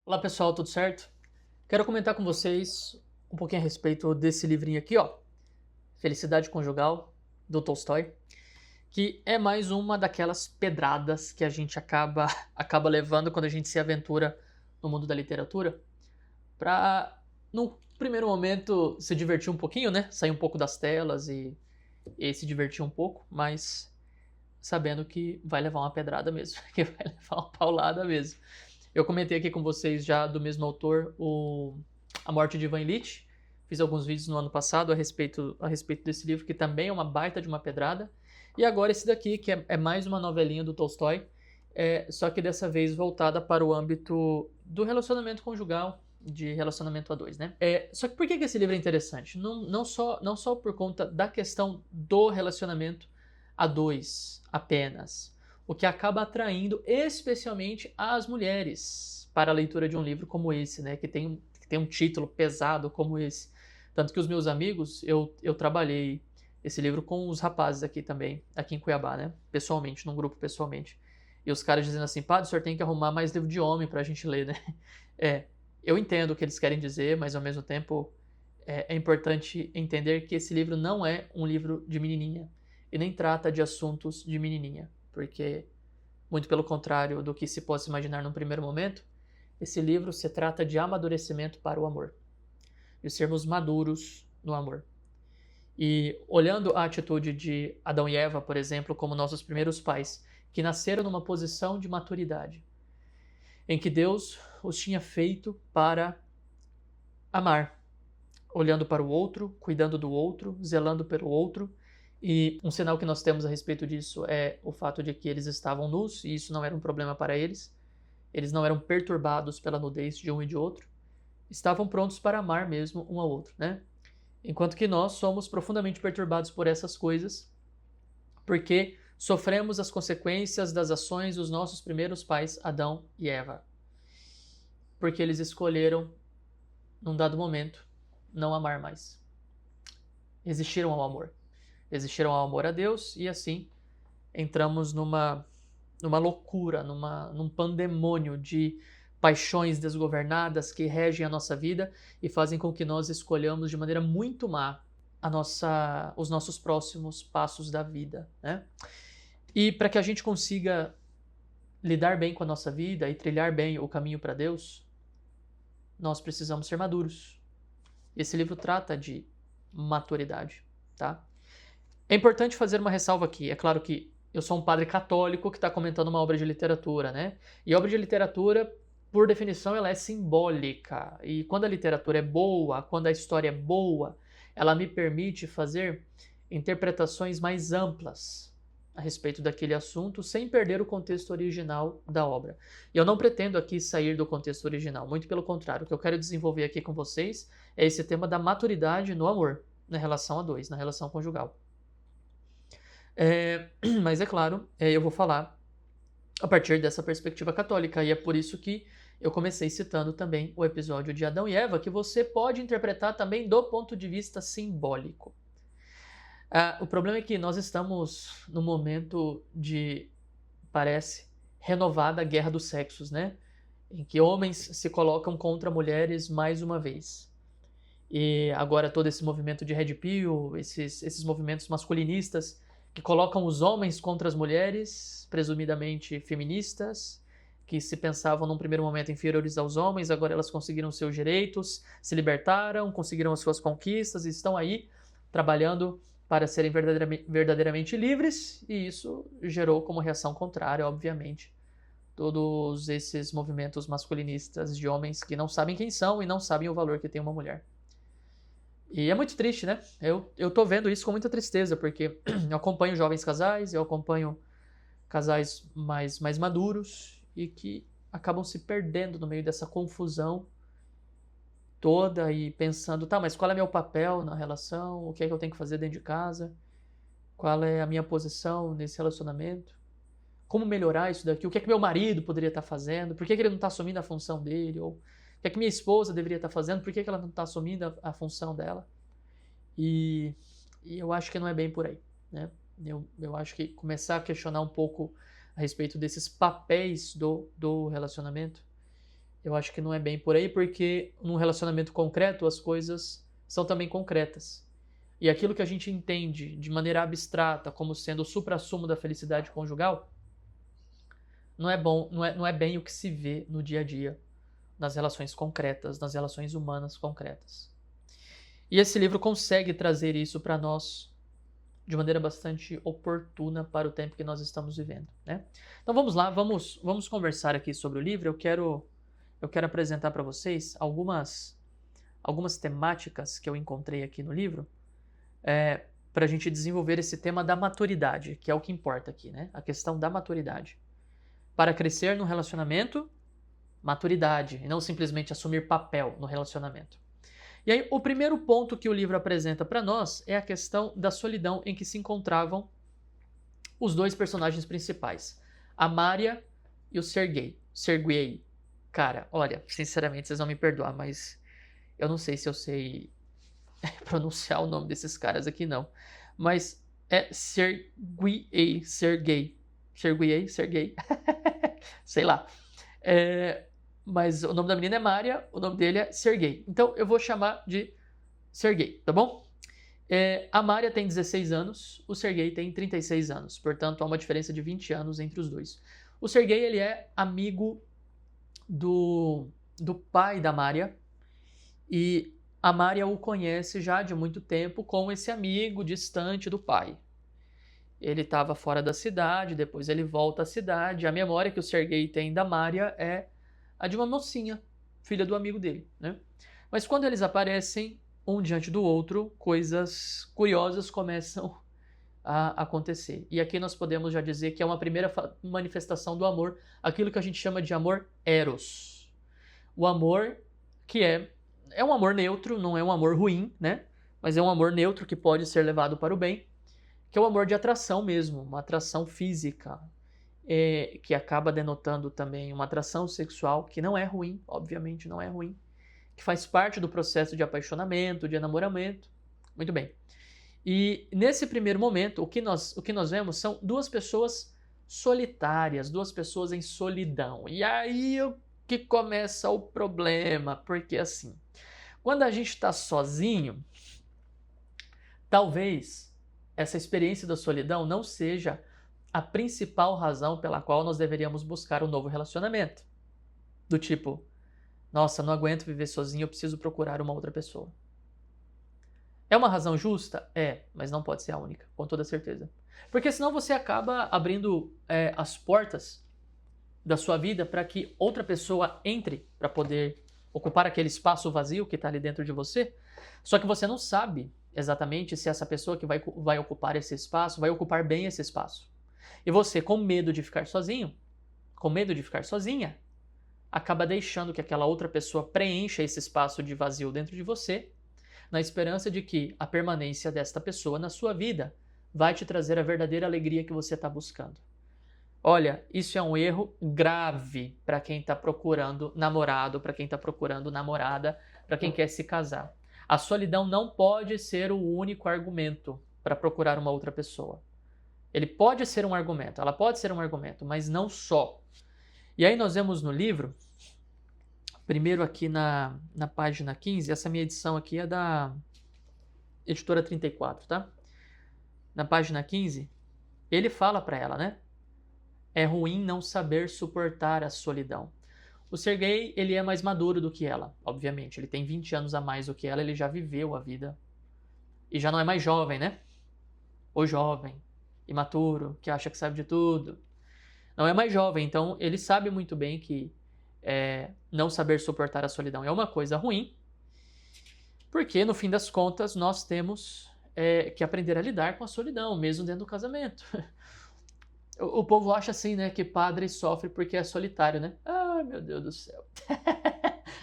Olá pessoal, tudo certo? Quero comentar com vocês um pouquinho a respeito desse livrinho aqui, ó, Felicidade Conjugal, do Tolstói, que é mais uma daquelas pedradas que a gente acaba levando quando a gente se aventura no mundo da literatura, para no primeiro momento se divertir um pouquinho, né? Sair um pouco das telas e se divertir um pouco, mas sabendo que vai levar uma pedrada mesmo, que vai levar uma paulada mesmo. Eu comentei aqui com vocês já do mesmo autor, A Morte de Ivan Ilitch. Fiz alguns vídeos no ano passado a respeito desse livro, que também é uma baita de uma pedrada. E agora esse daqui, que é mais uma novelinha do Tolstói, só que dessa vez voltada para o âmbito do relacionamento conjugal, de relacionamento a dois, né? Só que por que esse livro é interessante? Não só por conta da questão do relacionamento a dois apenas, o que acaba atraindo especialmente as mulheres para a leitura de um livro como esse, né? Que tem um título pesado como esse. Tanto que os meus amigos, eu trabalhei esse livro com os rapazes aqui também, aqui em Cuiabá, né? Pessoalmente, num grupo pessoalmente. E os caras dizendo assim, padre, o senhor tem que arrumar mais livro de homem pra gente ler, né? É, eu entendo o que eles querem dizer, mas ao mesmo tempo é importante entender que esse livro não é um livro de menininha e nem trata de assuntos de menininha, porque, muito pelo contrário do que se possa imaginar num primeiro momento, esse livro se trata de amadurecimento para o amor, de sermos maduros no amor. E olhando a atitude de Adão e Eva, por exemplo, como nossos primeiros pais, que nasceram numa posição de maturidade, em que Deus os tinha feito para amar, olhando para o outro, cuidando do outro, zelando pelo outro. E um sinal que nós temos a respeito disso é o fato de que eles estavam nus, e isso não era um problema para eles. Eles não eram perturbados pela nudez de um e de outro. Estavam prontos para amar mesmo um ao outro, né? Enquanto que nós somos profundamente perturbados por essas coisas, porque sofremos as consequências das ações dos nossos primeiros pais, Adão e Eva. Porque eles escolheram, num dado momento, não amar mais. Resistiram ao amor. Resistiram ao amor a Deus e assim entramos numa loucura, num pandemônio de paixões desgovernadas que regem a nossa vida e fazem com que nós escolhamos de maneira muito má os nossos próximos passos da vida, né? E para que a gente consiga lidar bem com a nossa vida e trilhar bem o caminho para Deus, nós precisamos ser maduros. Esse livro trata de maturidade, tá? É importante fazer uma ressalva aqui. É claro que eu sou um padre católico que está comentando uma obra de literatura, né? E obra de literatura, por definição, ela é simbólica. E quando a literatura é boa, quando a história é boa, ela me permite fazer interpretações mais amplas a respeito daquele assunto, sem perder o contexto original da obra. E eu não pretendo aqui sair do contexto original, muito pelo contrário. O que eu quero desenvolver aqui com vocês é esse tema da maturidade no amor, na relação a dois, na relação conjugal. Mas é claro, eu vou falar a partir dessa perspectiva católica, e é por isso que eu comecei citando também o episódio de Adão e Eva, que você pode interpretar também do ponto de vista simbólico. O problema é que nós estamos num momento de, parece, renovada guerra dos sexos, né? Em que homens se colocam contra mulheres mais uma vez. E agora todo esse movimento de Red Pill, esses movimentos masculinistas que colocam os homens contra as mulheres, presumidamente feministas, que se pensavam num primeiro momento inferiorizar os homens, agora elas conseguiram seus direitos, se libertaram, conseguiram as suas conquistas e estão aí trabalhando para serem verdadeiramente livres, e isso gerou como reação contrária, obviamente, todos esses movimentos masculinistas de homens que não sabem quem são e não sabem o valor que tem uma mulher. E é muito triste, né? Eu tô vendo isso com muita tristeza, porque eu acompanho jovens casais, eu acompanho casais mais maduros e que acabam se perdendo no meio dessa confusão toda e pensando, tá, mas qual é meu papel na relação? O que é que eu tenho que fazer dentro de casa? Qual é a minha posição nesse relacionamento? Como melhorar isso daqui? O que é que meu marido poderia estar fazendo? Por que ele não está assumindo a função dele? Ou o que é que minha esposa deveria estar fazendo? Por que ela não está assumindo a função dela? E eu acho que não é bem por aí, né? Eu acho que começar a questionar um pouco a respeito desses papéis do relacionamento, Eu acho que não é bem por aí, porque num relacionamento concreto as coisas são também concretas. E aquilo que a gente entende de maneira abstrata como sendo o suprassumo da felicidade conjugal, não é bom, não é bem o que se vê no dia a dia, nas relações concretas, nas relações humanas concretas. E esse livro consegue trazer isso para nós de maneira bastante oportuna para o tempo que nós estamos vivendo, né? Então vamos lá, vamos conversar aqui sobre o livro. Eu quero apresentar para vocês algumas temáticas que eu encontrei aqui no livro, para a gente desenvolver esse tema da maturidade, que é o que importa aqui, né? A questão da maturidade. Para crescer no relacionamento, maturidade, e não simplesmente assumir papel no relacionamento. E aí, o primeiro ponto que o livro apresenta para nós é a questão da solidão em que se encontravam os dois personagens principais, a Mária e o Sergei. Cara, olha, sinceramente, vocês vão me perdoar, mas eu não sei se eu sei pronunciar o nome desses caras aqui, não. Mas é Sergei, sei lá. Mas o nome da menina é Mária, o nome dele é Sergei. Então eu vou chamar de Sergei, tá bom? A Mária tem 16 anos, o Sergei tem 36 anos. Portanto, há uma diferença de 20 anos entre os dois. O Sergei, ele é amigo do pai da Mária, e a Mária o conhece já de muito tempo como esse amigo distante do pai. Ele estava fora da cidade, depois ele volta à cidade. A memória que o Sergei tem da Mária é a de uma mocinha, filha do amigo dele, né? Mas quando eles aparecem um diante do outro, coisas curiosas começam a acontecer. E aqui nós podemos já dizer que é uma primeira manifestação do amor, aquilo que a gente chama de amor eros. O amor que é um amor neutro, não é um amor ruim, né? Mas é um amor neutro que pode ser levado para o bem, que é o amor de atração mesmo, uma atração física, que acaba denotando também uma atração sexual, que não é ruim, obviamente não é ruim, que faz parte do processo de apaixonamento, de enamoramento. Muito bem. E nesse primeiro momento, o que nós vemos são duas pessoas solitárias, duas pessoas em solidão. E aí que começa o problema, porque assim, quando a gente está sozinho, talvez essa experiência da solidão não seja a principal razão pela qual nós deveríamos buscar um novo relacionamento. Do tipo, nossa, não aguento viver sozinho, eu preciso procurar uma outra pessoa. É uma razão justa? É, mas não pode ser a única, com toda certeza. Porque senão você acaba abrindo as portas da sua vida para que outra pessoa entre para poder ocupar aquele espaço vazio que está ali dentro de você. Só que você não sabe exatamente se essa pessoa que vai ocupar esse espaço vai ocupar bem esse espaço. E você, com medo de ficar sozinho, com medo de ficar sozinha, acaba deixando que aquela outra pessoa preencha esse espaço de vazio dentro de você, na esperança de que a permanência desta pessoa na sua vida vai te trazer a verdadeira alegria que você está buscando. Olha, isso é um erro grave para quem está procurando namorado, para quem está procurando namorada, para quem quer se casar. A solidão não pode ser o único argumento para procurar uma outra pessoa. Ele pode ser um argumento, ela pode ser um argumento, mas não só. E aí nós vemos no livro, primeiro aqui na página 15, essa minha edição aqui é da editora 34, tá? Na página 15, ele fala para ela, né? É ruim não saber suportar a solidão. O Sergei, ele é mais maduro do que ela, obviamente. Ele tem 20 anos a mais do que ela, ele já viveu a vida. E já não é mais jovem, né? O jovem, imaturo, que acha que sabe de tudo. Não é mais jovem, então ele sabe muito bem que não saber suportar a solidão é uma coisa ruim, porque no fim das contas nós temos que aprender a lidar com a solidão, mesmo dentro do casamento. O povo acha assim, né, que padre sofre porque é solitário, né? Ai, meu Deus do céu.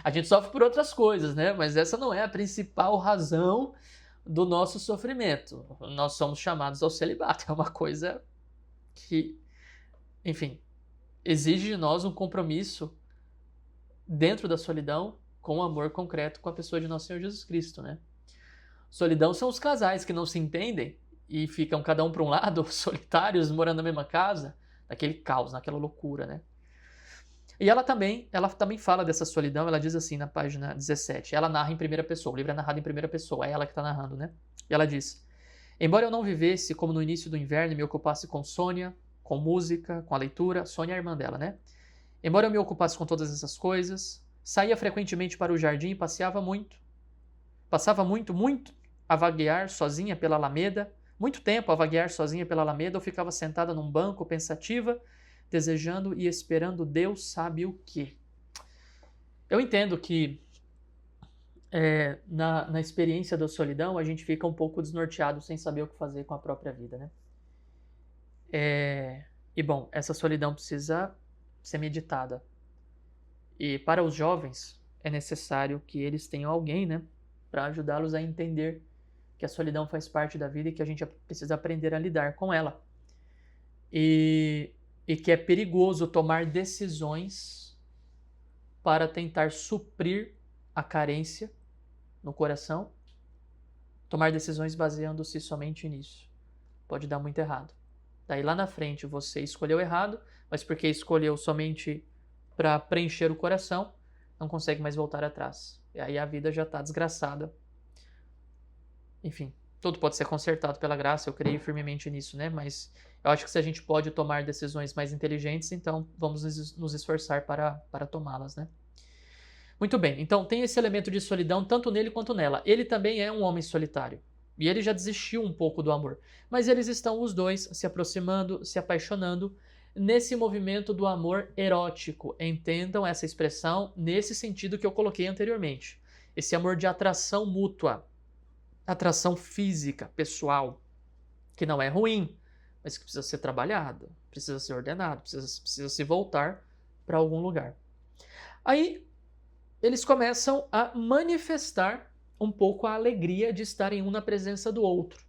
A gente sofre por outras coisas, né? Mas essa não é a principal razão do nosso sofrimento. Nós somos chamados ao celibato. É uma coisa que, enfim, exige de nós um compromisso dentro da solidão com o amor concreto com a pessoa de nosso Senhor Jesus Cristo, né? Solidão são os casais que não se entendem e ficam cada um para um lado, solitários, morando na mesma casa, naquele caos, naquela loucura, né? E ela também fala dessa solidão, ela diz assim na página 17, ela narra em primeira pessoa, o livro é narrado em primeira pessoa, é ela que está narrando, né? E ela diz: embora eu não vivesse como no início do inverno e me ocupasse com Sônia, com música, com a leitura, Sônia é a irmã dela, né? Embora eu me ocupasse com todas essas coisas, saía frequentemente para o jardim e passeava muito. Passava muito a vaguear sozinha pela Alameda, muito tempo a vaguear sozinha pela Alameda, ou ficava sentada num banco pensativa, desejando e esperando Deus sabe o quê. Eu entendo que na experiência da solidão a gente fica um pouco desnorteado sem saber o que fazer com a própria vida, né? E bom, essa solidão precisa ser meditada. E para os jovens é necessário que eles tenham alguém, né, para ajudá-los a entender que a solidão faz parte da vida e que a gente precisa aprender a lidar com ela. E que é perigoso tomar decisões para tentar suprir a carência no coração, tomar decisões baseando-se somente nisso. Pode dar muito errado. Daí lá na frente você escolheu errado, mas porque escolheu somente para preencher o coração, não consegue mais voltar atrás. E aí a vida já está desgraçada. Enfim, tudo pode ser consertado pela graça, eu creio firmemente nisso, né? Mas eu acho que se a gente pode tomar decisões mais inteligentes, então vamos nos esforçar para tomá-las, né? Muito bem, então tem esse elemento de solidão tanto nele quanto nela. Ele também é um homem solitário. E ele já desistiu um pouco do amor. Mas eles estão os dois se aproximando, se apaixonando nesse movimento do amor erótico. Entendam essa expressão nesse sentido que eu coloquei anteriormente. Esse amor de atração mútua. Atração física, pessoal. Que não é ruim, mas que precisa ser trabalhado, precisa ser ordenado, precisa se voltar para algum lugar. Aí eles começam a manifestar um pouco a alegria de estarem um na presença do outro.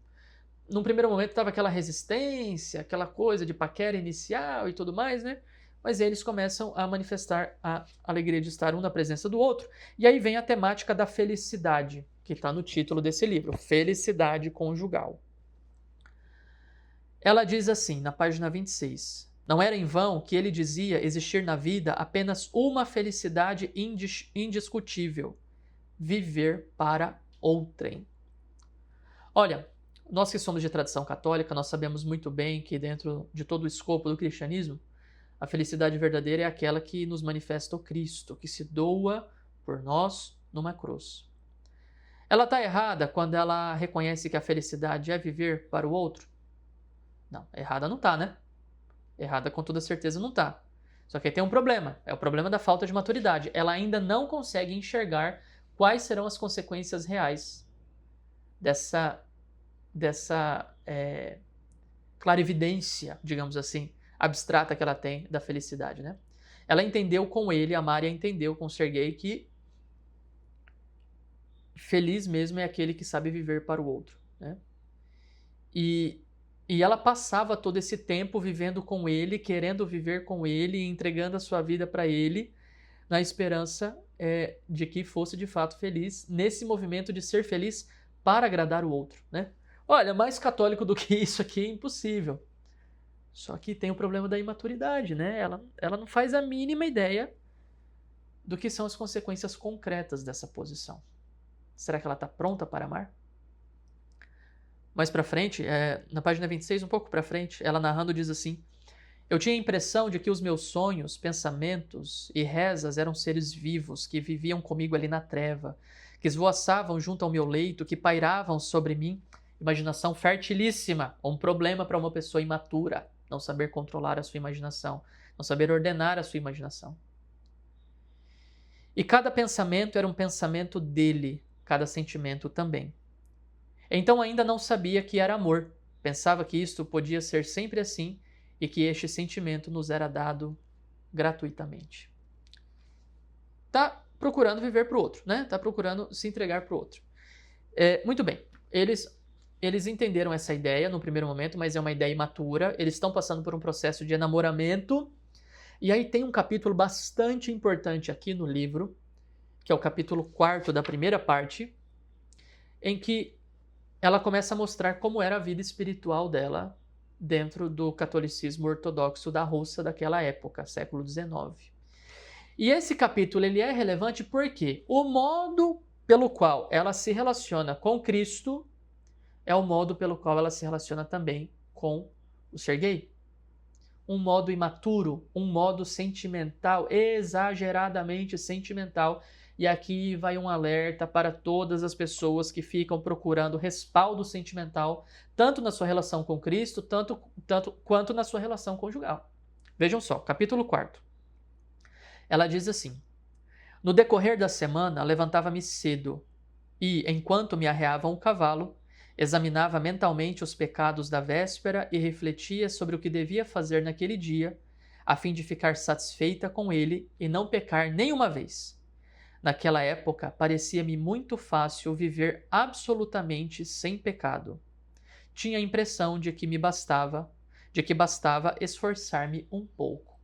Num primeiro momento estava aquela resistência, aquela coisa de paquera inicial e tudo mais, né? Mas eles começam a manifestar a alegria de estar um na presença do outro. E aí vem a temática da felicidade, que está no título desse livro, Felicidade Conjugal. Ela diz assim, na página 26, não era em vão que ele dizia existir na vida apenas uma felicidade indiscutível, viver para outrem. Olha, nós que somos de tradição católica, nós sabemos muito bem que dentro de todo o escopo do cristianismo, a felicidade verdadeira é aquela que nos manifesta o Cristo, que se doa por nós numa cruz. Ela está errada quando ela reconhece que a felicidade é viver para o outro? Não, errada não está, né? Errada com toda certeza não está. Só que aí tem um problema, é o problema da falta de maturidade. Ela ainda não consegue enxergar quais serão as consequências reais dessa clarividência, digamos assim, abstrata que ela tem da felicidade, né? Ela entendeu com ele, a Mária entendeu com o Serguei que feliz mesmo é aquele que sabe viver para o outro, né? E ela passava todo esse tempo vivendo com ele, querendo viver com ele, entregando a sua vida para ele, na esperança de que fosse de fato feliz, nesse movimento de ser feliz para agradar o outro, né? Olha, mais católico do que isso aqui é impossível. Só que tem o problema da imaturidade, né? Ela não faz a mínima ideia do que são as consequências concretas dessa posição. Será que ela está pronta para amar? Mais para frente, na página 26, um pouco para frente, ela narrando diz assim: eu tinha a impressão de que os meus sonhos, pensamentos e rezas eram seres vivos que viviam comigo ali na treva, que esvoaçavam junto ao meu leito, que pairavam sobre mim. Imaginação fertilíssima, um problema para uma pessoa imatura, não saber controlar a sua imaginação, não saber ordenar a sua imaginação. E cada pensamento era um pensamento dele, cada sentimento também. Então ainda não sabia que era amor, pensava que isto podia ser sempre assim e que este sentimento nos era dado gratuitamente. Tá procurando viver para o outro, né? Tá procurando se entregar para o outro. Muito bem, eles entenderam essa ideia no primeiro momento, mas é uma ideia imatura, eles estão passando por um processo de enamoramento, e aí tem um capítulo bastante importante aqui no livro, que é o capítulo 4 da primeira parte, em que ela começa a mostrar como era a vida espiritual dela dentro do catolicismo ortodoxo da Rússia daquela época, século XIX. E esse capítulo ele é relevante porque o modo pelo qual ela se relaciona com Cristo é o modo pelo qual ela se relaciona também com o ser gay. Um modo imaturo, um modo sentimental, exageradamente sentimental. E aqui vai um alerta para todas as pessoas que ficam procurando respaldo sentimental, tanto na sua relação com Cristo, tanto quanto na sua relação conjugal. Vejam só, capítulo 4. Ela diz assim: no decorrer da semana, levantava-me cedo e, enquanto me arreava um cavalo, examinava mentalmente os pecados da véspera e refletia sobre o que devia fazer naquele dia, a fim de ficar satisfeita com ele e não pecar nenhuma vez. Naquela época, parecia-me muito fácil viver absolutamente sem pecado. Tinha a impressão de que bastava esforçar-me um pouco.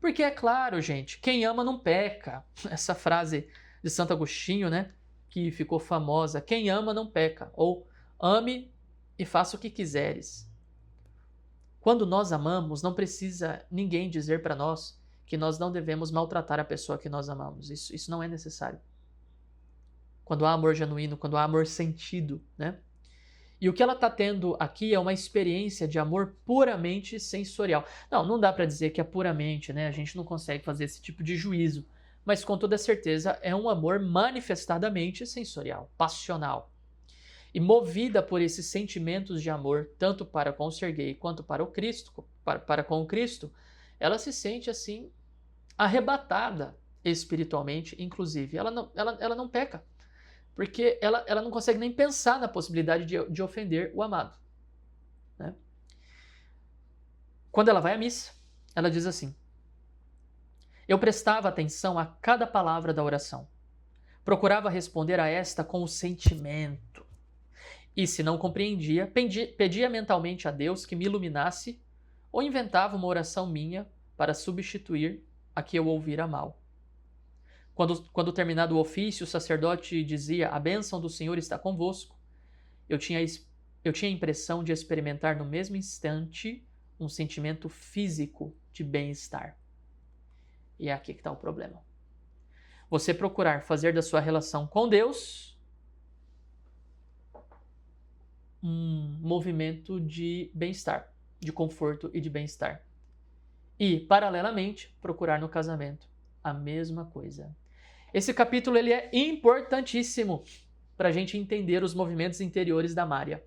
Porque é claro, gente, quem ama não peca. Essa frase de Santo Agostinho, né, que ficou famosa, quem ama não peca, ou ame e faça o que quiseres. Quando nós amamos, não precisa ninguém dizer para nós que nós não devemos maltratar a pessoa que nós amamos. Isso não é necessário. Quando há amor genuíno, quando há amor sentido, né? E o que ela está tendo aqui é uma experiência de amor puramente sensorial. Não dá para dizer que é puramente, né? A gente não consegue fazer esse tipo de juízo. Mas com toda certeza é um amor manifestadamente sensorial, passional. E movida por esses sentimentos de amor, tanto para com o ser gay quanto para o Cristo, para com o Cristo, ela se sente assim arrebatada espiritualmente, inclusive. Ela não peca, porque ela não consegue nem pensar na possibilidade de ofender o amado, né? Quando ela vai à missa, ela diz assim: eu prestava atenção a cada palavra da oração. Procurava responder a esta com o sentimento. E se não compreendia, pedia mentalmente a Deus que me iluminasse ou inventava uma oração minha para substituir a que eu ouvira mal. Quando terminado o ofício, o sacerdote dizia: a bênção do Senhor está convosco. Eu tinha a impressão de experimentar no mesmo instante um sentimento físico de bem-estar. E é aqui que está o problema. Você procurar fazer da sua relação com Deus um movimento de bem-estar, de conforto e de bem-estar. E, paralelamente, procurar no casamento a mesma coisa. Esse capítulo ele é importantíssimo para a gente entender os movimentos interiores da Mária.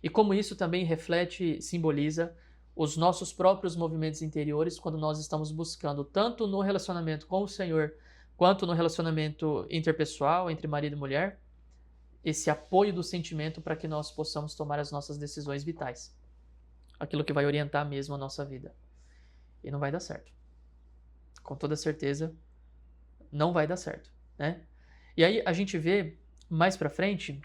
E como isso também reflete, simboliza os nossos próprios movimentos interiores quando nós estamos buscando, tanto no relacionamento com o Senhor, quanto no relacionamento interpessoal entre marido e mulher, esse apoio do sentimento para que nós possamos tomar as nossas decisões vitais. Aquilo que vai orientar mesmo a nossa vida. E não vai dar certo. Com toda certeza, não vai dar certo, né? E aí a gente vê mais para frente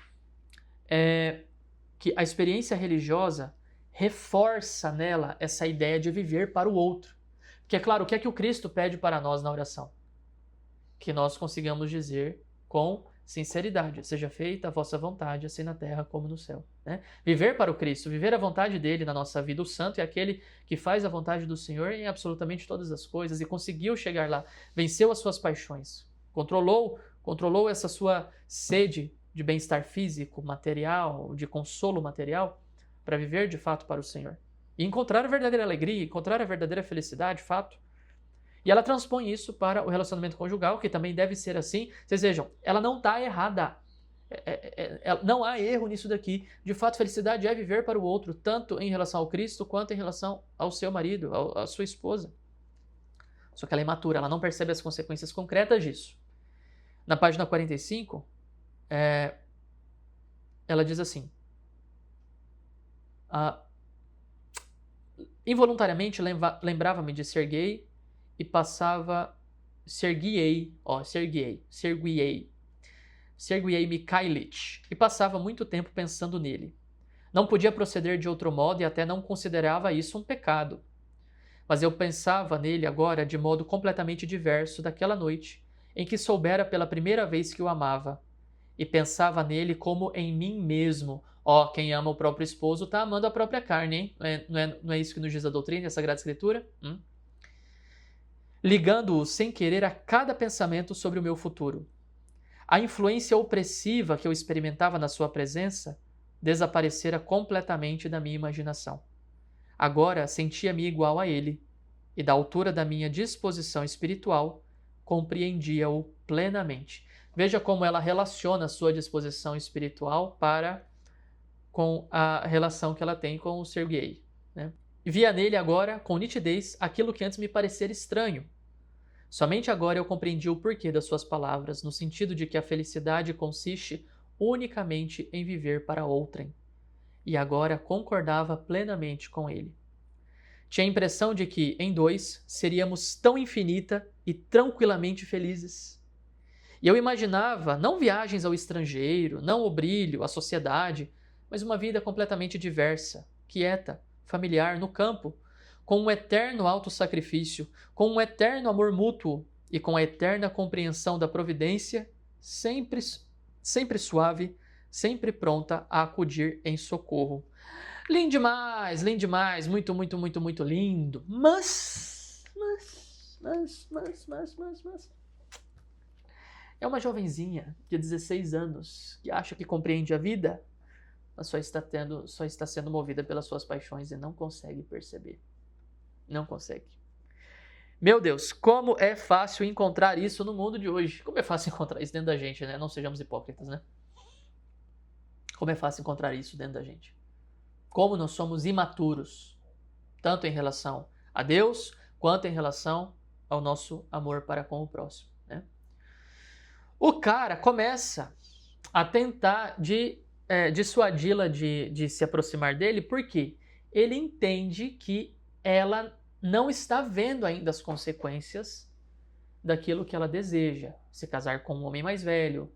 que a experiência religiosa reforça nela essa ideia de viver para o outro. Porque é claro, o que é que o Cristo pede para nós na oração? Que nós consigamos dizer com sinceridade: seja feita a vossa vontade, assim na terra como no céu, né? Viver para o Cristo, viver a vontade dele na nossa vida. O santo é aquele que faz a vontade do Senhor em absolutamente todas as coisas e conseguiu chegar lá, venceu as suas paixões, controlou essa sua sede de bem-estar físico, material, de consolo material, para viver de fato para o Senhor. E encontrar a verdadeira alegria, encontrar a verdadeira felicidade, fato. E ela transpõe isso para o relacionamento conjugal, que também deve ser assim. Vocês vejam, ela não está errada. Não há erro nisso daqui. De fato, felicidade é viver para o outro, tanto em relação ao Cristo, quanto em relação ao seu marido, à sua esposa. Só que ela é imatura, ela não percebe as consequências concretas disso. Na página 45, ela diz assim: involuntariamente lembrava-me de ser gay e passava Serguiei Mikhailich, e passava muito tempo pensando nele. Não podia proceder de outro modo e até não considerava isso um pecado. Mas eu pensava nele agora de modo completamente diverso daquela noite em que soubera pela primeira vez que o amava, e pensava nele como em mim mesmo. Quem ama o próprio esposo está amando a própria carne, hein? Não é isso que nos diz a doutrina e a Sagrada Escritura? ligando-o sem querer a cada pensamento sobre o meu futuro. A influência opressiva que eu experimentava na sua presença desaparecera completamente da minha imaginação. Agora sentia-me igual a ele, e da altura da minha disposição espiritual, compreendia-o plenamente. Veja como ela relaciona a sua disposição espiritual com a relação que ela tem com o Serguei, né? Via nele agora, com nitidez, aquilo que antes me parecia estranho. Somente agora eu compreendi o porquê das suas palavras, no sentido de que a felicidade consiste unicamente em viver para outrem. E agora concordava plenamente com ele. Tinha a impressão de que, em dois, seríamos tão infinita e tranquilamente felizes. E eu imaginava não viagens ao estrangeiro, não o brilho, a sociedade, mas uma vida completamente diversa, quieta, familiar, no campo, com um eterno autossacrifício, com um eterno amor mútuo e com a eterna compreensão da providência, sempre suave, sempre pronta a acudir em socorro. Lindo demais, muito, muito, muito, muito lindo. Mas é uma jovenzinha de 16 anos que acha que compreende a vida, mas só está sendo movida pelas suas paixões e não consegue perceber. Não consegue. Meu Deus, como é fácil encontrar isso no mundo de hoje. Como é fácil encontrar isso dentro da gente, né? Não sejamos hipócritas, né? Como é fácil encontrar isso dentro da gente. Como nós somos imaturos, tanto em relação a Deus, quanto em relação ao nosso amor para com o próximo, né? O cara começa a tentar dissuadi-la de se aproximar dele, porque ele entende que ela não está vendo ainda as consequências daquilo que ela deseja. Se casar com um homem mais velho,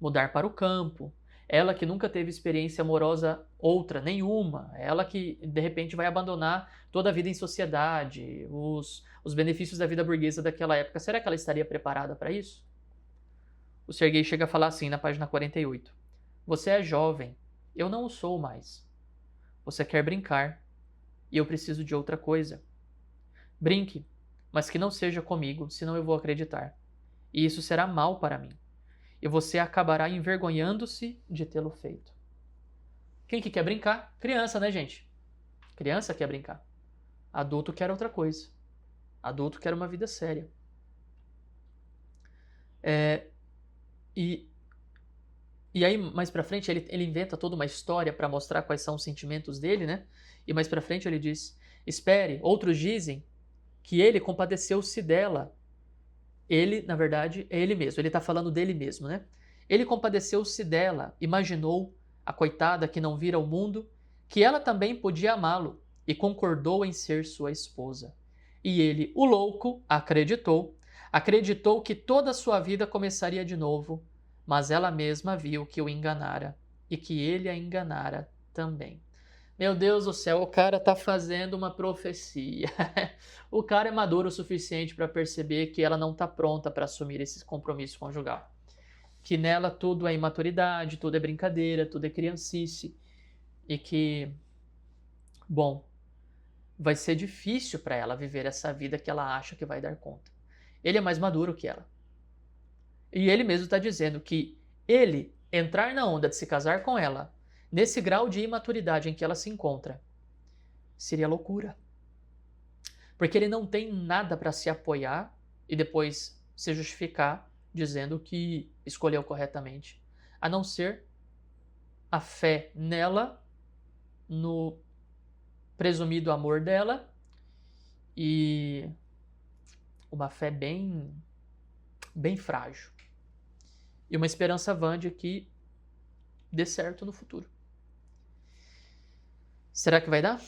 mudar para o campo. Ela que nunca teve experiência amorosa outra, nenhuma. Ela que, de repente, vai abandonar toda a vida em sociedade, os benefícios da vida burguesa daquela época. Será que ela estaria preparada para isso? O Serguei chega a falar assim na página 48. Você é jovem, eu não o sou mais. Você quer brincar, e eu preciso de outra coisa. Brinque, mas que não seja comigo, senão eu vou acreditar. E isso será mal para mim. E você acabará envergonhando-se de tê-lo feito. Quem que quer brincar? Criança, né, gente? Criança quer brincar. Adulto quer outra coisa. Adulto quer uma vida séria. E aí, mais pra frente, ele inventa toda uma história para mostrar quais são os sentimentos dele, né? E mais pra frente ele diz, espere, outros dizem que ele compadeceu-se dela. Ele, na verdade, é ele mesmo. Ele está falando dele mesmo, né? Ele compadeceu-se dela, imaginou, a coitada que não vira o mundo, que ela também podia amá-lo e concordou em ser sua esposa. E ele, o louco, acreditou que toda a sua vida começaria de novo, mas ela mesma viu que o enganara e que ele a enganara também. Meu Deus do céu, o cara tá fazendo uma profecia. O cara é maduro o suficiente para perceber que ela não tá pronta para assumir esse compromisso conjugal. Que nela tudo é imaturidade, tudo é brincadeira, tudo é criancice. E que, bom, vai ser difícil para ela viver essa vida que ela acha que vai dar conta. Ele é mais maduro que ela. E ele mesmo está dizendo que ele entrar na onda de se casar com ela, nesse grau de imaturidade em que ela se encontra, seria loucura. Porque ele não tem nada para se apoiar e depois se justificar dizendo que escolheu corretamente, a não ser a fé nela, no presumido amor dela e uma fé bem frágil. E uma esperança vã de que dê certo no futuro. Será que vai dar?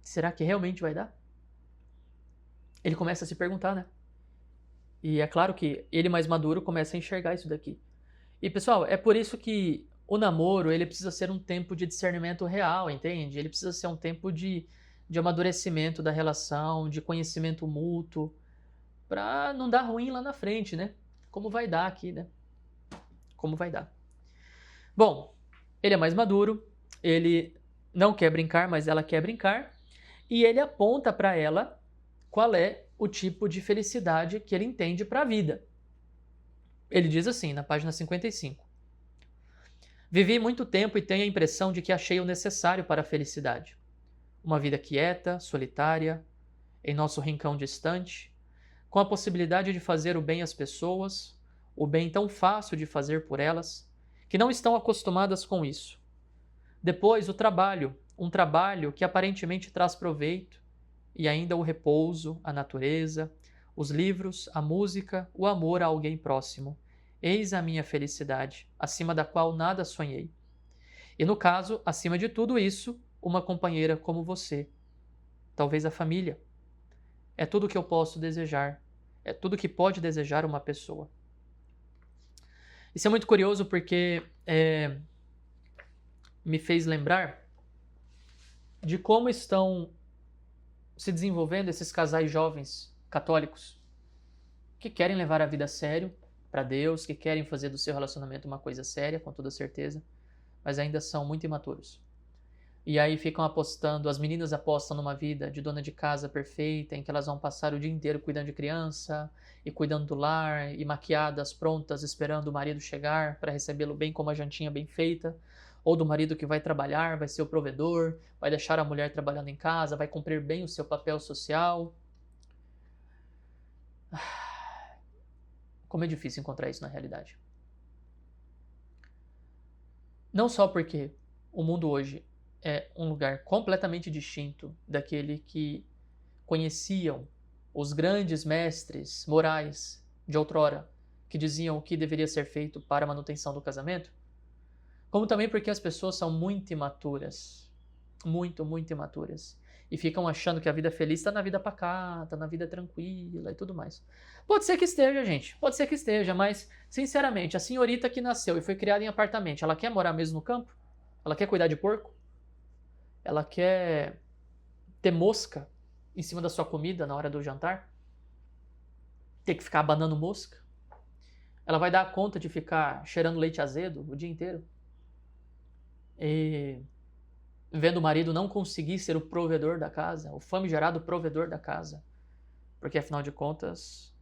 Será que realmente vai dar? Ele começa a se perguntar, né? E é claro que ele mais maduro começa a enxergar isso daqui. E pessoal, é por isso que o namoro ele precisa ser um tempo de discernimento real, entende? Ele precisa ser um tempo de amadurecimento da relação, de conhecimento mútuo, pra não dar ruim lá na frente, né? Como vai dar aqui, né? Como vai dar. Bom, ele é mais maduro, ele não quer brincar, mas ela quer brincar, e ele aponta para ela qual é o tipo de felicidade que ele entende para a vida. Ele diz assim, na página 55. Vivi muito tempo e tenho a impressão de que achei o necessário para a felicidade. Uma vida quieta, solitária, em nosso rincão distante, com a possibilidade de fazer o bem às pessoas, o bem tão fácil de fazer por elas, que não estão acostumadas com isso. Depois, o trabalho, um trabalho que aparentemente traz proveito, e ainda o repouso, a natureza, os livros, a música, o amor a alguém próximo. Eis a minha felicidade, acima da qual nada sonhei. E no caso, acima de tudo isso, uma companheira como você. Talvez a família. É tudo que eu posso desejar. É tudo que pode desejar uma pessoa. Isso é muito curioso porque me fez lembrar de como estão se desenvolvendo esses casais jovens católicos que querem levar a vida a sério para Deus, que querem fazer do seu relacionamento uma coisa séria, com toda certeza, mas ainda são muito imaturos. E aí ficam apostando, as meninas apostam numa vida de dona de casa perfeita, em que elas vão passar o dia inteiro cuidando de criança, e cuidando do lar, e maquiadas, prontas, esperando o marido chegar para recebê-lo bem com uma jantinha bem feita, ou do marido que vai trabalhar, vai ser o provedor, vai deixar a mulher trabalhando em casa, vai cumprir bem o seu papel social. Como é difícil encontrar isso na realidade. Não só porque o mundo hoje é um lugar completamente distinto daquele que conheciam os grandes mestres morais de outrora, que diziam o que deveria ser feito para a manutenção do casamento, como também porque as pessoas são muito imaturas, muito imaturas, e ficam achando que a vida feliz está na vida pacata, na vida tranquila e tudo mais. Pode ser que esteja, gente, pode ser que esteja, mas, sinceramente, a senhorita que nasceu e foi criada em apartamento, ela quer morar mesmo no campo? Ela quer cuidar de porco? Ela quer ter mosca em cima da sua comida na hora do jantar? Ter que ficar abanando mosca? Ela vai dar conta de ficar cheirando leite azedo o dia inteiro? E vendo o marido não conseguir ser o provedor da casa, o famigerado provedor da casa? Porque, afinal de contas,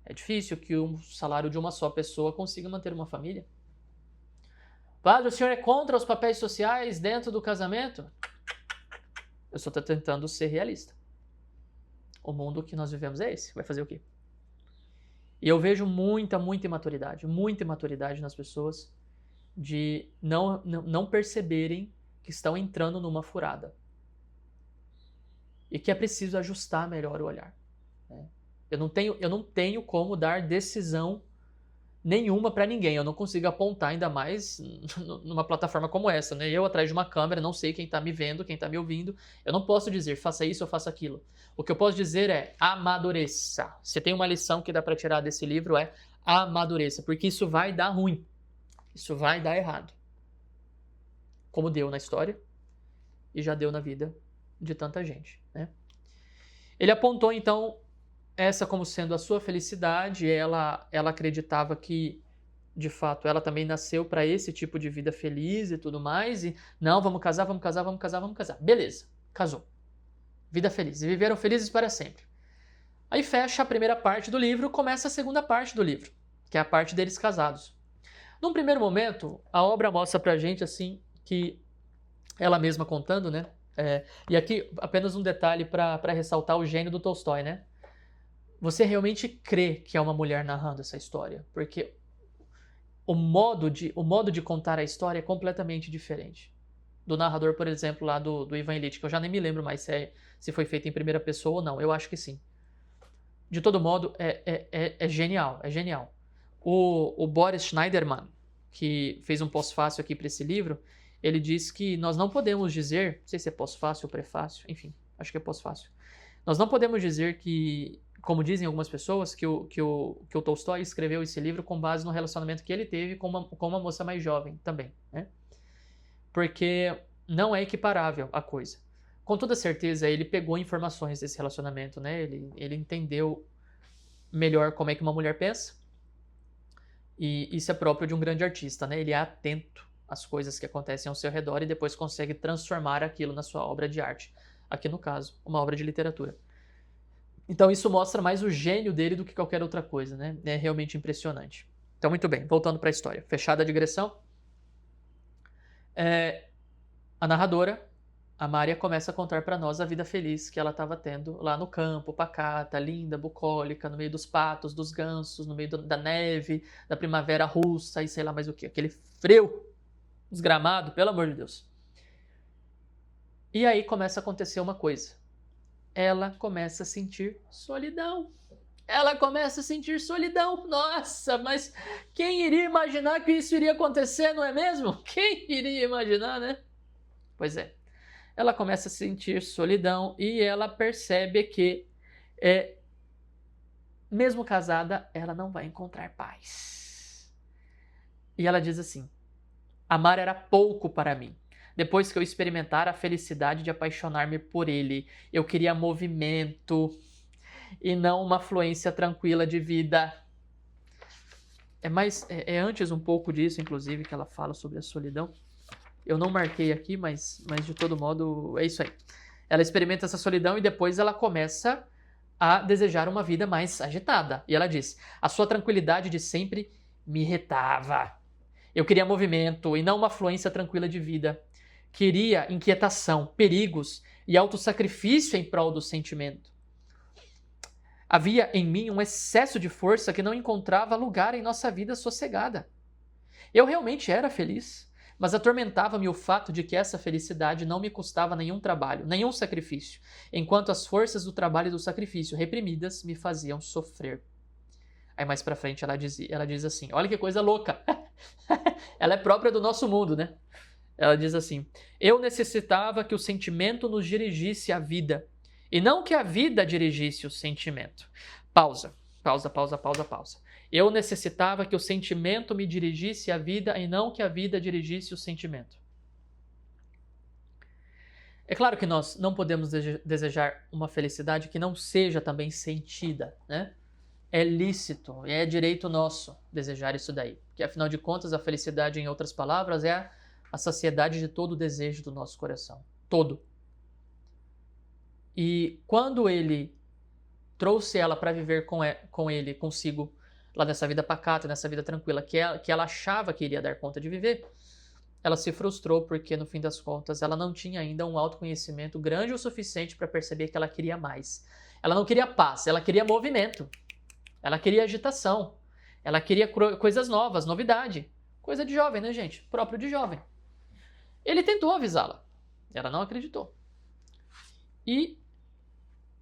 é difícil que o salário de uma só pessoa consiga manter uma família. Padre, o senhor é contra os papéis sociais dentro do casamento? Eu só estou tentando ser realista. O mundo que nós vivemos é esse. Vai fazer o quê? E eu vejo muita imaturidade nas pessoas de não perceberem que estão entrando numa furada. E que é preciso ajustar melhor o olhar. Né? Eu não tenho como dar decisão nenhuma para ninguém. Eu não consigo apontar, ainda mais numa plataforma como essa, né? Eu atrás de uma câmera, não sei quem está me vendo, quem está me ouvindo. Eu não posso dizer, faça isso ou faça aquilo. O que eu posso dizer é, amadureça. Se tem uma lição que dá para tirar desse livro é amadureça, porque isso vai dar ruim. Isso vai dar errado. Como deu na história e já deu na vida de tanta gente, né? Ele apontou, então, essa como sendo a sua felicidade. Ela acreditava que, de fato, ela também nasceu para esse tipo de vida feliz e tudo mais. E, não, vamos casar. Beleza, casou. Vida feliz. E viveram felizes para sempre. Aí fecha a primeira parte do livro, começa a segunda parte do livro, que é a parte deles casados. Num primeiro momento, a obra mostra pra gente, assim, que ela mesma contando, né? E aqui apenas um detalhe para ressaltar o gênio do Tolstói, né? Você realmente crê que é uma mulher narrando essa história, porque o modo de contar a história é completamente diferente do narrador, por exemplo, lá do Ivan Illich, que eu já nem me lembro mais se foi feito em primeira pessoa ou não. Eu acho que sim. De todo modo, é genial, é genial. O Boris Schneiderman, que fez um pós-fácio aqui para esse livro, ele diz que nós não podemos dizer, não sei se é pós-fácio ou prefácio, enfim, acho que é pós-fácio. Nós não podemos dizer que, como dizem algumas pessoas, que o Tolstói escreveu esse livro com base no relacionamento que ele teve com uma moça mais jovem também, né? Porque não é equiparável a coisa. Com toda certeza, ele pegou informações desse relacionamento, né? Ele entendeu melhor como é que uma mulher pensa. E isso é próprio de um grande artista, né? Ele é atento às coisas que acontecem ao seu redor e depois consegue transformar aquilo na sua obra de arte. Aqui no caso, uma obra de literatura. Então isso mostra mais o gênio dele do que qualquer outra coisa, né? É realmente impressionante. Então, muito bem, voltando para a história. Fechada a digressão, a narradora, a Mária, começa a contar para nós a vida feliz que ela estava tendo lá no campo, pacata, linda, bucólica, no meio dos patos, dos gansos, no meio da neve, da primavera russa e sei lá mais o que. Aquele frio desgramado, pelo amor de Deus. E aí começa a acontecer uma coisa. Ela começa a sentir solidão. Ela começa a sentir solidão. Nossa, mas quem iria imaginar que isso iria acontecer, não é mesmo? Quem iria imaginar, né? Pois é. Ela começa a sentir solidão e ela percebe que, mesmo casada, ela não vai encontrar paz. E ela diz assim: amar era pouco para mim. Depois que eu experimentara a felicidade de apaixonar-me por ele, eu queria movimento e não uma fluência tranquila de vida. É antes um pouco disso, inclusive, que ela fala sobre a solidão. Eu não marquei aqui, mas de todo modo é isso aí. Ela experimenta essa solidão e depois ela começa a desejar uma vida mais agitada. E ela diz: a sua tranquilidade de sempre me irritava. Eu queria movimento e não uma fluência tranquila de vida. Queria inquietação, perigos e autossacrifício em prol do sentimento. Havia em mim um excesso de força que não encontrava lugar em nossa vida sossegada. Eu realmente era feliz, mas atormentava-me o fato de que essa felicidade não me custava nenhum trabalho, nenhum sacrifício, enquanto as forças do trabalho e do sacrifício reprimidas me faziam sofrer. Aí mais pra frente ela diz assim, olha que coisa louca, ela é própria do nosso mundo, né? Ela diz assim: eu necessitava que o sentimento nos dirigisse à vida, e não que a vida dirigisse o sentimento. Pausa. Eu necessitava que o sentimento me dirigisse à vida e não que a vida dirigisse o sentimento. É claro que nós não podemos desejar uma felicidade que não seja também sentida, né? É lícito, é direito nosso desejar isso daí. Porque afinal de contas, a felicidade, em outras palavras, é a saciedade de todo o desejo do nosso coração. Todo. E quando ele trouxe ela para viver com ele, consigo, lá nessa vida pacata, nessa vida tranquila, que ela achava que iria dar conta de viver, ela se frustrou porque, no fim das contas, ela não tinha ainda um autoconhecimento grande o suficiente para perceber que ela queria mais. Ela não queria paz, ela queria movimento. Ela queria agitação. Ela queria coisas novas, novidade. Coisa de jovem, né, gente? Próprio de jovem. Ele tentou avisá-la. Ela não acreditou. E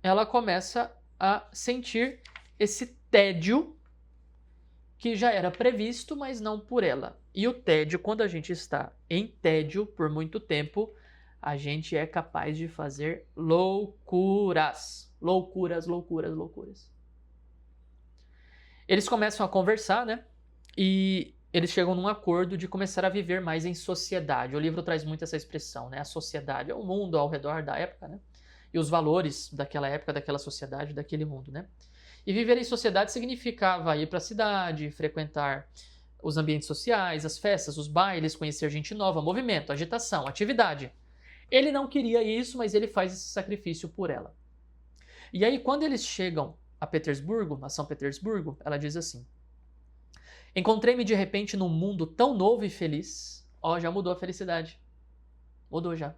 ela começa a sentir esse tédio que já era previsto, mas não por ela. E o tédio, quando a gente está em tédio por muito tempo, a gente é capaz de fazer loucuras. Loucuras. Eles começam a conversar, né? E eles chegam num acordo de começar a viver mais em sociedade. O livro traz muito essa expressão, né? A sociedade é o mundo ao redor da época, né? E os valores daquela época, daquela sociedade, daquele mundo, né? E viver em sociedade significava ir para a cidade, frequentar os ambientes sociais, as festas, os bailes, conhecer gente nova, movimento, agitação, atividade. Ele não queria isso, mas ele faz esse sacrifício por ela. E aí, quando eles chegam a Petersburgo, a São Petersburgo, ela diz assim: encontrei-me de repente num mundo tão novo e feliz. Ó, já mudou a felicidade. Mudou já.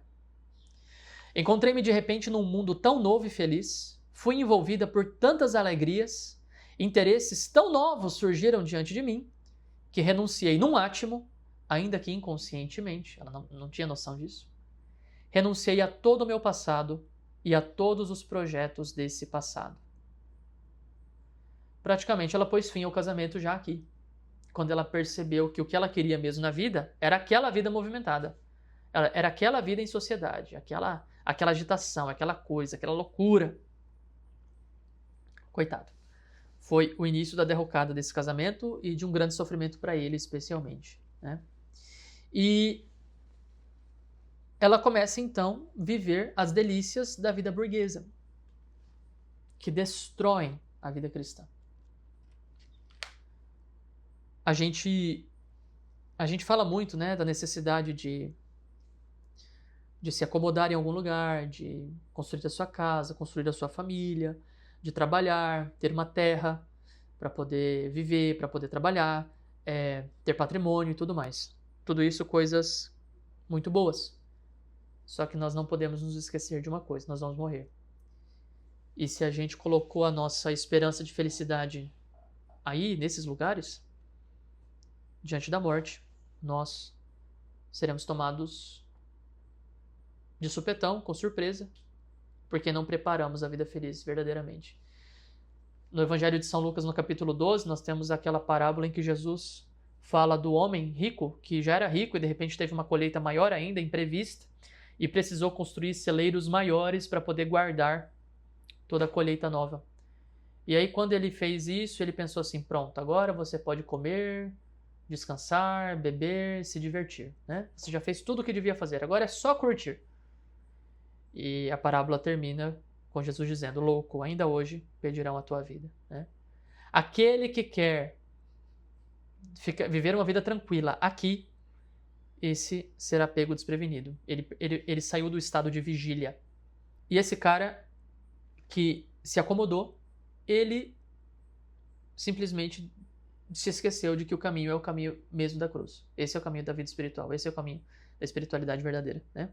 Encontrei-me de repente num mundo tão novo e feliz. Fui envolvida por tantas alegrias. Interesses tão novos surgiram diante de mim que renunciei num átimo, ainda que inconscientemente, ela não tinha noção disso. Renunciei a todo o meu passado e a todos os projetos desse passado. Praticamente ela pôs fim ao casamento já aqui, quando ela percebeu que o que ela queria mesmo na vida era aquela vida movimentada. Era aquela vida em sociedade, aquela agitação, aquela coisa, aquela loucura. Coitado. Foi o início da derrocada desse casamento e de um grande sofrimento para ele, especialmente, né? E ela começa então a viver as delícias da vida burguesa, que destroem a vida cristã. A gente fala muito, né, da necessidade de se acomodar em algum lugar, de construir a sua casa, construir a sua família, de trabalhar, ter uma terra para poder viver, para poder trabalhar, ter patrimônio e tudo mais. Tudo isso coisas muito boas. Só que nós não podemos nos esquecer de uma coisa, nós vamos morrer. E se a gente colocou a nossa esperança de felicidade aí, nesses lugares, diante da morte, nós seremos tomados de supetão, com surpresa, porque não preparamos a vida feliz verdadeiramente. No Evangelho de São Lucas, no capítulo 12, nós temos aquela parábola em que Jesus fala do homem rico, que já era rico e de repente teve uma colheita maior ainda, imprevista, e precisou construir celeiros maiores para poder guardar toda a colheita nova. E aí, quando ele fez isso, ele pensou assim, pronto, agora você pode comer, descansar, beber, se divertir, né? Você já fez tudo o que devia fazer, agora é só curtir. E a parábola termina com Jesus dizendo, louco, ainda hoje pedirão a tua vida, né? Aquele que quer viver uma vida tranquila aqui, esse será pego desprevenido. Ele saiu do estado de vigília. E esse cara que se acomodou, ele simplesmente se esqueceu de que o caminho é o caminho mesmo da cruz. Esse é o caminho da vida espiritual, esse é o caminho da espiritualidade verdadeira, né?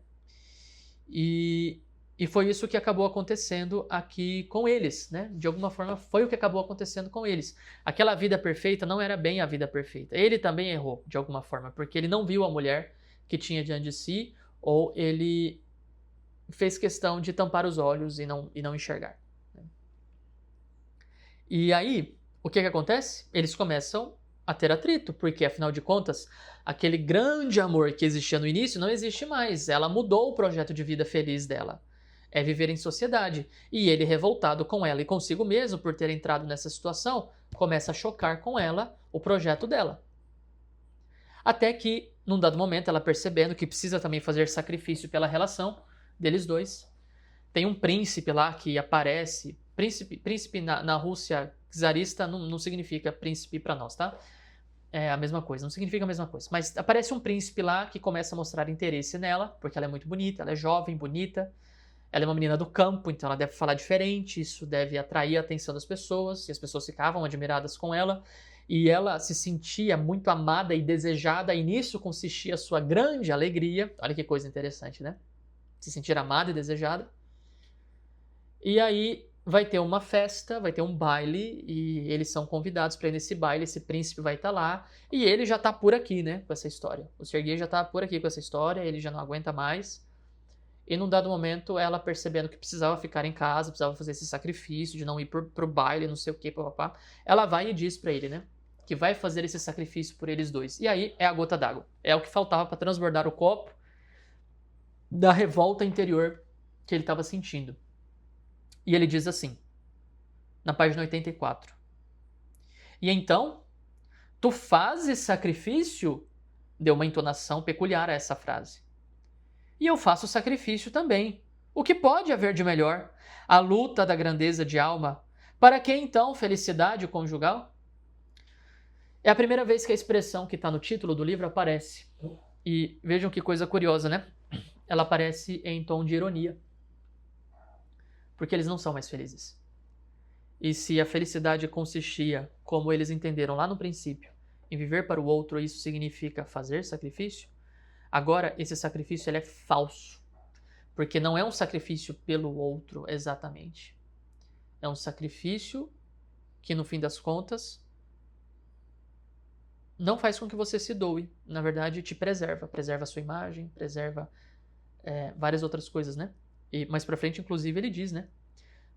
E foi isso que acabou acontecendo aqui com eles, né? De alguma forma foi o que acabou acontecendo com eles. Aquela vida perfeita não era bem a vida perfeita. Ele também errou, de alguma forma, porque ele não viu a mulher que tinha diante de si, ou ele fez questão de tampar os olhos e não enxergar. E aí, o que acontece? Eles começam a ter atrito, porque afinal de contas, aquele grande amor que existia no início não existe mais. Ela mudou o projeto de vida feliz dela. É viver em sociedade. E ele, revoltado com ela e consigo mesmo por ter entrado nessa situação, começa a chocar com ela o projeto dela. Até que, num dado momento, ela percebendo que precisa também fazer sacrifício pela relação deles dois, tem um príncipe lá que aparece. Príncipe na Rússia czarista não significa príncipe para nós, tá? É a mesma coisa, não significa a mesma coisa. Mas aparece um príncipe lá que começa a mostrar interesse nela, porque ela é muito bonita, ela é jovem, bonita. Ela é uma menina do campo, então ela deve falar diferente, isso deve atrair a atenção das pessoas, e as pessoas ficavam admiradas com ela. E ela se sentia muito amada e desejada, e nisso consistia a sua grande alegria. Olha que coisa interessante, né? Se sentir amada e desejada. E aí vai ter uma festa, vai ter um baile, e eles são convidados para ir nesse baile, esse príncipe vai estar lá, e ele já está por aqui, né, com essa história. O Serguei já está por aqui com essa história, ele já não aguenta mais. E num dado momento, ela percebendo que precisava ficar em casa, precisava fazer esse sacrifício de não ir pro baile, não sei o que, papapá, ela vai e diz para ele, né, que vai fazer esse sacrifício por eles dois. E aí é a gota d'água. É o que faltava para transbordar o copo da revolta interior que ele estava sentindo. E ele diz assim, na página 84. E então, tu fazes sacrifício? Deu uma entonação peculiar a essa frase. E eu faço sacrifício também. O que pode haver de melhor? A luta da grandeza de alma. Para que então felicidade conjugal? É a primeira vez que a expressão que está no título do livro aparece. E vejam que coisa curiosa, né? Ela aparece em tom de ironia. Porque eles não são mais felizes. E se a felicidade consistia, como eles entenderam lá no princípio, em viver para o outro, isso significa fazer sacrifício, agora esse sacrifício ele é falso. Porque não é um sacrifício pelo outro exatamente. É um sacrifício que, no fim das contas, não faz com que você se doe. Na verdade, te preserva. Preserva a sua imagem, preserva várias outras coisas, né? E mais pra frente, inclusive, ele diz, né?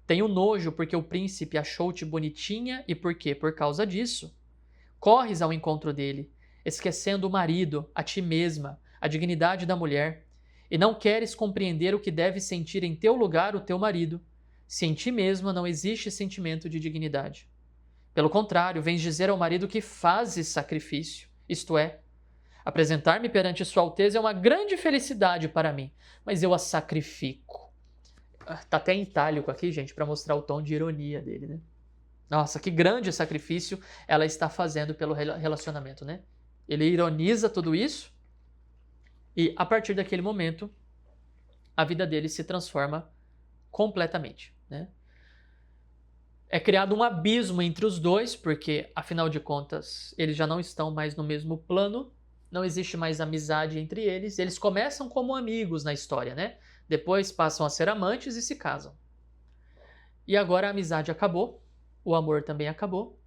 Tenho nojo porque o príncipe achou-te bonitinha e por quê? Por causa disso. Corres ao encontro dele, esquecendo o marido, a ti mesma, a dignidade da mulher, e não queres compreender o que deve sentir em teu lugar o teu marido, se em ti mesma não existe sentimento de dignidade. Pelo contrário, vens dizer ao marido que fazes sacrifício, isto é, apresentar-me perante Sua Alteza é uma grande felicidade para mim, mas eu a sacrifico. Tá até em itálico aqui, gente, para mostrar o tom de ironia dele, né? Nossa, que grande sacrifício ela está fazendo pelo relacionamento, né? Ele ironiza tudo isso e, a partir daquele momento, a vida dele se transforma completamente, né? É criado um abismo entre os dois, porque, afinal de contas, eles já não estão mais no mesmo plano, não existe mais amizade entre eles. Eles começam como amigos na história, né? Depois passam a ser amantes e se casam. E agora a amizade acabou, o amor também acabou.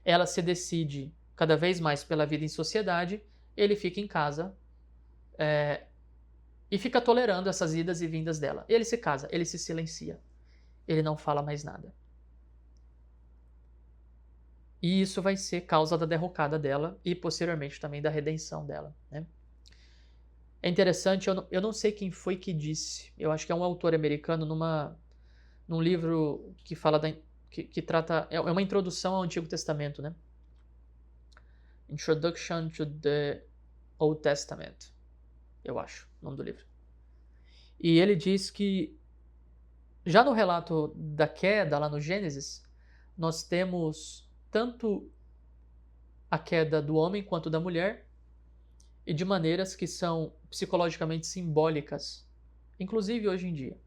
Ela se decide cada vez mais pela vida em sociedade, ele fica em casa e fica tolerando essas idas e vindas dela. Ele se casa, ele se silencia, ele não fala mais nada. E isso vai ser causa da derrocada dela e posteriormente também da redenção dela, né? É interessante, eu não sei quem foi que disse, eu acho que é um autor americano num livro que fala que trata, é uma introdução ao Antigo Testamento, né? Introduction to the Old Testament, eu acho, o nome do livro. E ele diz que já no relato da queda, lá no Gênesis, nós temos tanto a queda do homem quanto da mulher, e de maneiras que são psicologicamente simbólicas, inclusive hoje em dia.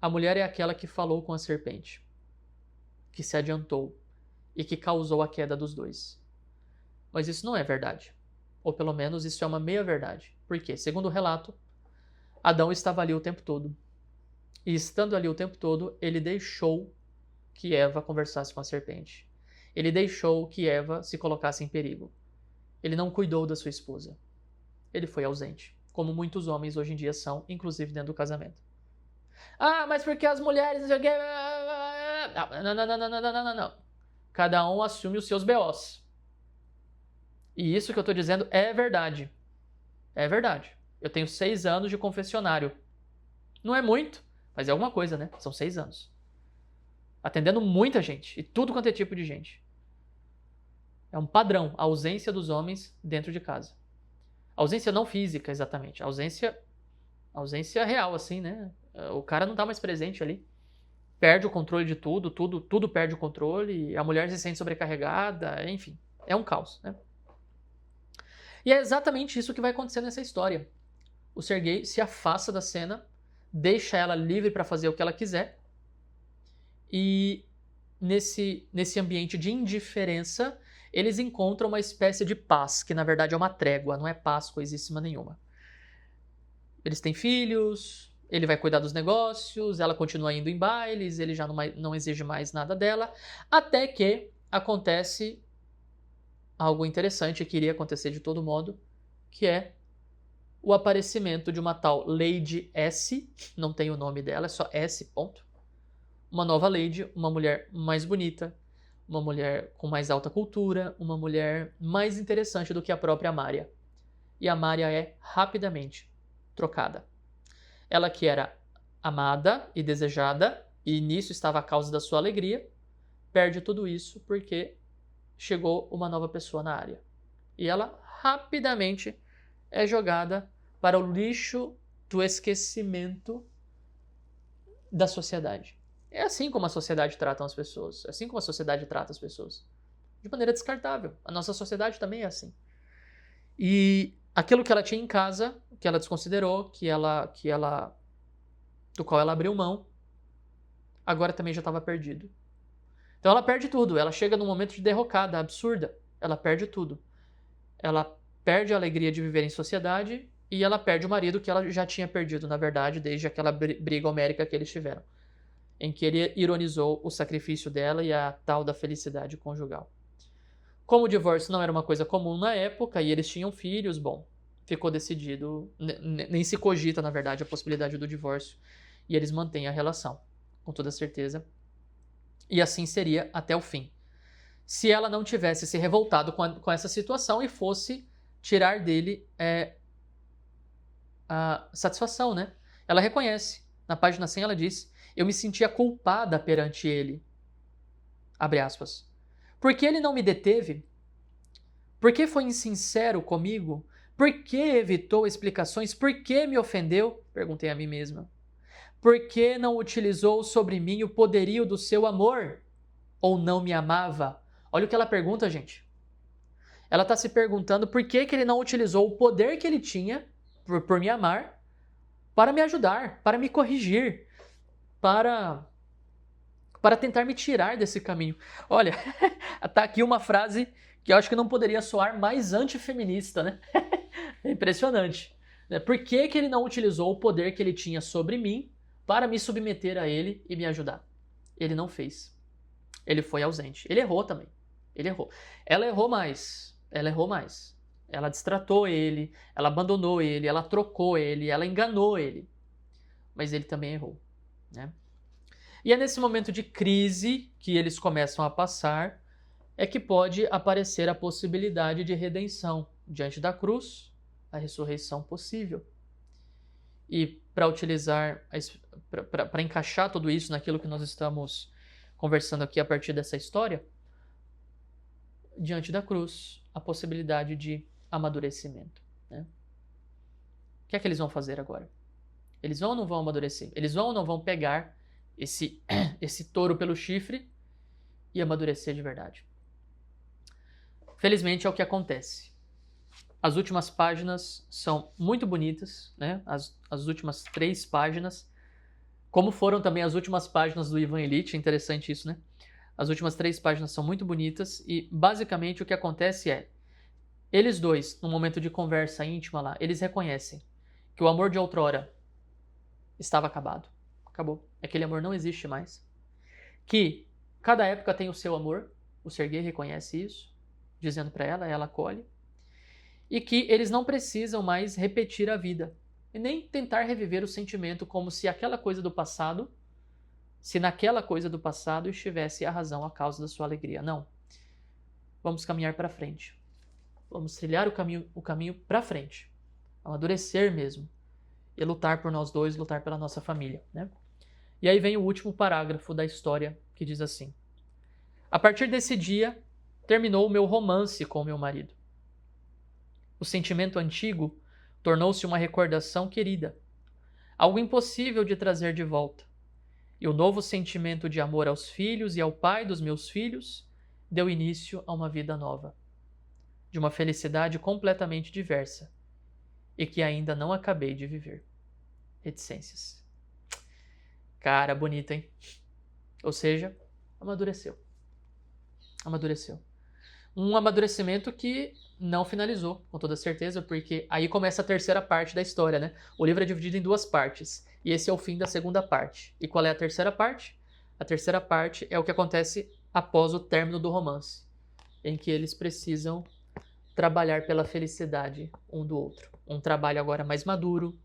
A mulher é aquela que falou com a serpente, que se adiantou e que causou a queda dos dois. Mas isso não é verdade. Ou pelo menos isso é uma meia-verdade. Por quê? Segundo o relato, Adão estava ali o tempo todo. E estando ali o tempo todo, ele deixou que Eva conversasse com a serpente. Ele deixou que Eva se colocasse em perigo. Ele não cuidou da sua esposa. Ele foi ausente, como muitos homens hoje em dia são, inclusive dentro do casamento. Ah, mas porque as mulheres... Não. Cada um assume os seus BOs. E isso que eu estou dizendo é verdade. É verdade. Eu tenho 6 anos de confessionário. Não é muito, mas é alguma coisa, né? São 6 anos. Atendendo muita gente, e tudo quanto é tipo de gente. É um padrão, a ausência dos homens dentro de casa. Ausência não física, exatamente. Ausência real, assim, né? O cara não tá mais presente ali. Perde o controle de tudo perde o controle, a mulher se sente sobrecarregada, enfim. É um caos, né? E é exatamente isso que vai acontecer nessa história. O Sergei se afasta da cena, deixa ela livre para fazer o que ela quiser, e nesse ambiente de indiferença, eles encontram uma espécie de paz, que na verdade é uma trégua, não é paz coisíssima nenhuma. Eles têm filhos, ele vai cuidar dos negócios, ela continua indo em bailes, ele já não exige mais nada dela, até que acontece algo interessante que iria acontecer de todo modo, que é o aparecimento de uma tal Lady S, não tem o nome dela, é só S, ponto. Uma nova Lady, uma mulher mais bonita, uma mulher com mais alta cultura, uma mulher mais interessante do que a própria Mária. E a Mária é rapidamente trocada. Ela que era amada e desejada, e nisso estava a causa da sua alegria, perde tudo isso porque chegou uma nova pessoa na área. E ela rapidamente é jogada para o lixo do esquecimento da sociedade. É assim como a sociedade trata as pessoas. É assim como a sociedade trata as pessoas. De maneira descartável. A nossa sociedade também é assim. E aquilo que ela tinha em casa, que ela desconsiderou, do qual ela abriu mão, agora também já estava perdido. Então ela perde tudo. Ela chega num momento de derrocada absurda. Ela perde tudo. Ela perde a alegria de viver em sociedade e ela perde o marido que ela já tinha perdido, na verdade, desde aquela briga homérica que eles tiveram, em que ele ironizou o sacrifício dela e a tal da felicidade conjugal. Como o divórcio não era uma coisa comum na época e eles tinham filhos, bom, ficou decidido, nem se cogita, na verdade, a possibilidade do divórcio, e eles mantêm a relação, com toda certeza. E assim seria até o fim. Se ela não tivesse se revoltado com essa situação e fosse tirar dele a satisfação, né? Ela reconhece. Na página 100 ela diz: eu me sentia culpada perante ele. Abre aspas. Por que ele não me deteve? Por que foi insincero comigo? Por que evitou explicações? Por que me ofendeu? Perguntei a mim mesma. Por que não utilizou sobre mim o poderio do seu amor? Ou não me amava? Olha o que ela pergunta, gente. Ela está se perguntando por que ele não utilizou o poder que ele tinha por me amar para me ajudar, para me corrigir, para para tentar me tirar desse caminho. Olha, tá aqui uma frase que eu acho que não poderia soar mais antifeminista, né? É impressionante. Por que que ele não utilizou o poder que ele tinha sobre mim para me submeter a ele e me ajudar? Ele não fez. Ele foi ausente. Ele errou também. Ele errou. Ela errou mais. Ela errou mais. Ela destratou ele, ela abandonou ele, ela trocou ele, ela enganou ele. Mas ele também errou, né? E é nesse momento de crise que eles começam a passar é que pode aparecer a possibilidade de redenção diante da cruz, a ressurreição possível. E para utilizar, para encaixar tudo isso naquilo que nós estamos conversando aqui a partir dessa história, diante da cruz, a possibilidade de amadurecimento, né? O que é que eles vão fazer agora? Eles vão ou não vão amadurecer? Eles vão ou não vão pegar esse touro pelo chifre e amadurecer de verdade? Felizmente é o que acontece. As últimas páginas são muito bonitas, né? As últimas 3 páginas, como foram também as últimas páginas do Ivan Illich, é interessante isso, né? As últimas 3 páginas são muito bonitas e basicamente o que acontece é, eles dois, num momento de conversa íntima lá, eles reconhecem que o amor de outrora estava acabado. Acabou. Aquele amor não existe mais. Que cada época tem o seu amor, o Serguei reconhece isso, dizendo para ela acolhe. E que eles não precisam mais repetir a vida. E nem tentar reviver o sentimento como se aquela coisa do passado, se naquela coisa do passado estivesse a razão, a causa da sua alegria. Não. Vamos caminhar para frente. Vamos trilhar o caminho para frente. Amadurecer mesmo. E lutar por nós dois, lutar pela nossa família, né? E aí vem o último parágrafo da história, que diz assim: a partir desse dia, terminou o meu romance com meu marido. O sentimento antigo tornou-se uma recordação querida, algo impossível de trazer de volta. E o novo sentimento de amor aos filhos e ao pai dos meus filhos deu início a uma vida nova, de uma felicidade completamente diversa, e que ainda não acabei de viver. Reticências. Cara, bonito, hein? Ou seja, amadureceu. Amadureceu. Um amadurecimento que não finalizou, com toda certeza, porque aí começa a terceira parte da história, né? O livro é dividido em 2 partes, e esse é o fim da segunda parte. E qual é a terceira parte? A terceira parte é o que acontece após o término do romance, em que eles precisam trabalhar pela felicidade um do outro. Um trabalho agora mais maduro,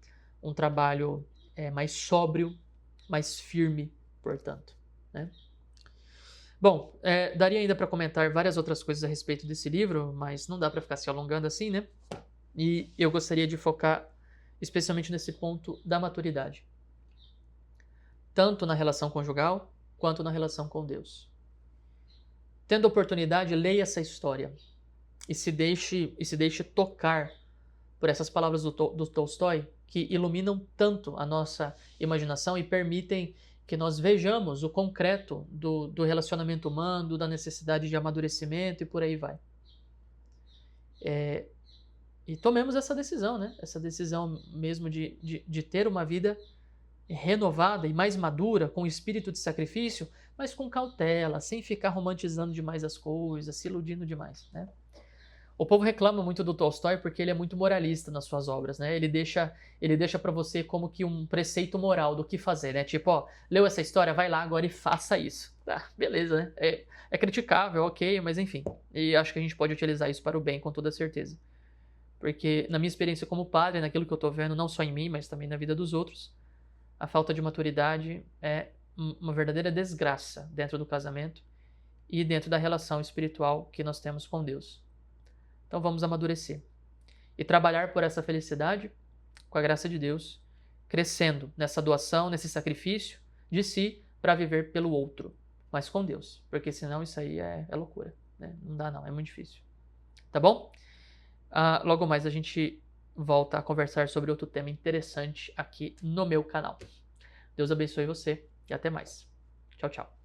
um trabalho mais sóbrio, mais firme, portanto, né? Bom, daria ainda para comentar várias outras coisas a respeito desse livro, mas não dá para ficar se alongando assim, né? E eu gostaria de focar especialmente nesse ponto da maturidade, tanto na relação conjugal quanto na relação com Deus. Tendo oportunidade, leia essa história e se deixe tocar por essas palavras do Tolstói, que iluminam tanto a nossa imaginação e permitem que nós vejamos o concreto do relacionamento humano, da necessidade de amadurecimento e por aí vai. E tomemos essa decisão, né? Essa decisão mesmo de ter uma vida renovada e mais madura, com espírito de sacrifício, mas com cautela, sem ficar romantizando demais as coisas, se iludindo demais, né? O povo reclama muito do Tolstói porque ele é muito moralista nas suas obras, né? Ele deixa para você como que um preceito moral do que fazer, né? Tipo, ó, leu essa história, vai lá agora e faça isso. Tá, beleza, né? É criticável, ok, mas enfim. E acho que a gente pode utilizar isso para o bem, com toda certeza. Porque na minha experiência como padre, naquilo que eu tô vendo, não só em mim, mas também na vida dos outros, a falta de maturidade é uma verdadeira desgraça dentro do casamento e dentro da relação espiritual que nós temos com Deus. Então vamos amadurecer e trabalhar por essa felicidade, com a graça de Deus, crescendo nessa doação, nesse sacrifício de si para viver pelo outro, mas com Deus, porque senão isso aí é loucura, né? Não dá não, é muito difícil. Tá bom? Logo mais a gente volta a conversar sobre outro tema interessante aqui no meu canal. Deus abençoe você e até mais. Tchau, tchau.